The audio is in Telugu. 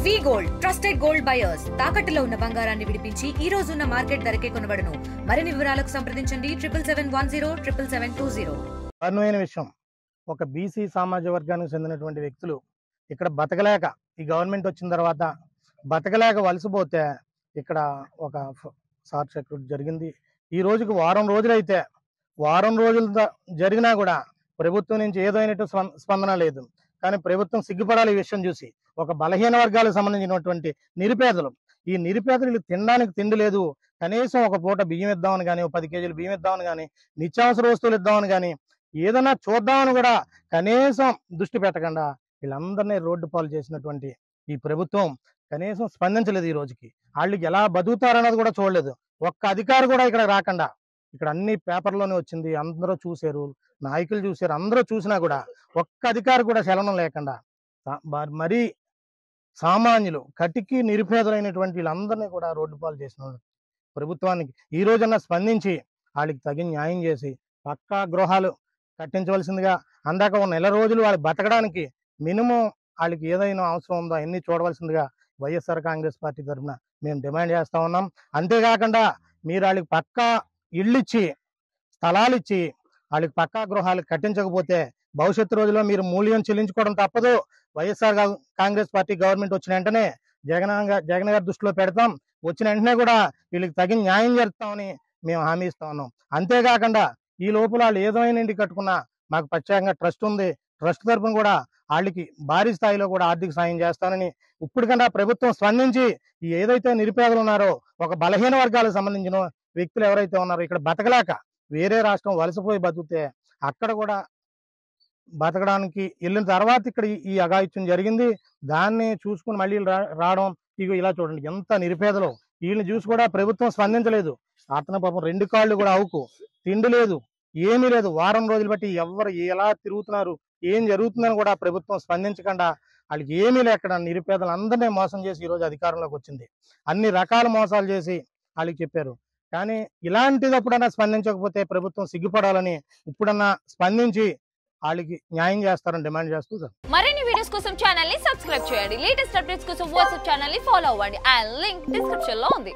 వి గోల్డ్ ట్రస్టెడ్ గోల్డ్ బయర్స్ తాకట్టులో ఉన్న బంగారాన్ని విడిపించి ఈ రోజు ఉన్న మార్కెట్ ధరకే కొనబడును. మరిన్ని వివరాలకు సంప్రదించండి 77107720. దారుణమైన విషయం, ఒక బీసీ సామాజిక వర్గానికి చెందినటువంటి వ్యక్తులు ఇక్కడ బతకలేక, ఈ గవర్నమెంట్ వచ్చిన తర్వాత బతకలేక వలసపోతే ఇక్కడ ఒక షార్ట్ సర్క్యూట్ జరిగింది. ఈ రోజుకి వారం రోజులు జరిగినా కూడా ప్రభుత్వం నుంచి ఏదైనా స్పందన లేదు. కానీ ప్రభుత్వం సిగ్గుపడాలి ఈ విషయం చూసి. ఒక బలహీన వర్గాలకు సంబంధించినటువంటి నిరుపేదలు, ఈ నిరుపేదలు తినడానికి తిండి లేదు, కనీసం ఒక పూట బియ్యం ఇద్దామని కానీ, 10 కేజీలు బియ్యం ఇద్దామని కానీ, నిత్యావసర వస్తువులు ఇద్దామని కానీ, ఏదైనా చూద్దామని కూడా కనీసం దృష్టి పెట్టకుండా వీళ్ళందరినీ రోడ్డు పాలు చేసినటువంటి ఈ ప్రభుత్వం కనీసం స్పందించలేదు. ఈ రోజుకి వాళ్ళకి ఎలా బతుకుతారన్నది కూడా చూడలేదు. ఒక్క అధికారి కూడా ఇక్కడ రాకుండా, ఇక్కడ అన్ని పేపర్లోనే వచ్చింది, అందరూ చూశారు, నాయకులు చూశారు, అందరూ చూసినా కూడా ఒక్క అధికారి కూడా చలనం లేకుండా మరీ సామాన్యులు కటికి నిరుపేదలైనటువంటి వీళ్ళందరినీ కూడా రోడ్డు పాలు చేసిన ప్రభుత్వానికి ఈ రోజన్నా స్పందించి వాళ్ళకి తగిన న్యాయం చేసి పక్కా గృహాలు కట్టించవలసిందిగా, అందాక ఉన్న నెల రోజులు వాళ్ళు బతకడానికి మినిమం వాళ్ళకి ఏదైనా అవసరం ఉందో అన్ని చూడవలసిందిగా వైఎస్ఆర్ కాంగ్రెస్ పార్టీ తరఫున మేము డిమాండ్ చేస్తా ఉన్నాం. అంతేకాకుండా మీరు వాళ్ళకి పక్కా ఇళ్ళు ఇచ్చి, స్థలాలు ఇచ్చి, వాళ్ళకి పక్కా గృహాలు కట్టించకపోతే భవిష్యత్తు రోజుల్లో మీరు మూల్యం చెల్లించుకోవడం తప్పదు. వైఎస్ఆర్ కాంగ్రెస్ పార్టీ గవర్నమెంట్ వచ్చిన వెంటనే జగన్ గారి దృష్టిలో పెడతాం. వచ్చిన వెంటనే కూడా వీళ్ళకి తగిన న్యాయం చేస్తామని మేము హామీ ఇస్తా ఉన్నాం. అంతేకాకుండా ఈ లోపల వాళ్ళు ఏదైనా ఇంటి కట్టుకున్నా మాకు ప్రత్యేకంగా ట్రస్ట్ ఉంది, ట్రస్ట్ తరఫున కూడా వాళ్ళకి భారీ స్థాయిలో కూడా ఆర్థిక సాయం చేస్తానని ఇప్పటికన్నా ప్రభుత్వం స్పందించి ఈ ఏదైతే నిరుపేదలు ఉన్నారో, ఒక బలహీన వర్గాలకు సంబంధించిన వ్యక్తులు ఎవరైతే ఉన్నారో ఇక్కడ బతకలేక వేరే రాష్ట్రం వలసపోయి బతికితే అక్కడ కూడా బతకడానికి వెళ్ళిన తర్వాత ఇక్కడ ఈ అఘాయిత్యం జరిగింది. దాన్ని చూసుకుని మళ్ళీ రావడం, ఇగో ఇలా చూడండి ఎంత నిరుపేదలు. వీళ్ళని చూసి కూడా ప్రభుత్వం స్పందించలేదు. అతను పాపం 2 కాళ్ళు కూడా అవుకు, తిండి లేదు, ఏమీ లేదు. వారం రోజులు బట్టి ఎవరు ఎలా తిరుగుతున్నారు, ఏం జరుగుతుందని కూడా ప్రభుత్వం స్పందించకుండా వాళ్ళకి ఏమీ లేకుండా నిరుపేదలందరినీ మోసం చేసి ఈరోజు అధికారంలోకి వచ్చింది. అన్ని రకాల మోసాలు చేసి వాళ్ళకి చెప్పారు. కానీ ఇలాంటిదప్పుడన్నా స్పందించకపోతే ప్రభుత్వం సిగ్గుపడాలని ఇప్పుడన్నా స్పందించి వాళ్ళకి న్యాయం చేస్తారని డిమాండ్ చేస్తూ మరిన్ని వీడియోస్ కోసం ఛానల్ ని సబ్స్క్రైబ్ చేయండి. లేటెస్ట్ అప్డేట్స్ కోసం వాట్సాప్ ఛానల్ ని ఫాలో అవ్వండి. ఆ లింక్ డిస్క్రిప్షన్ లో ఉంది.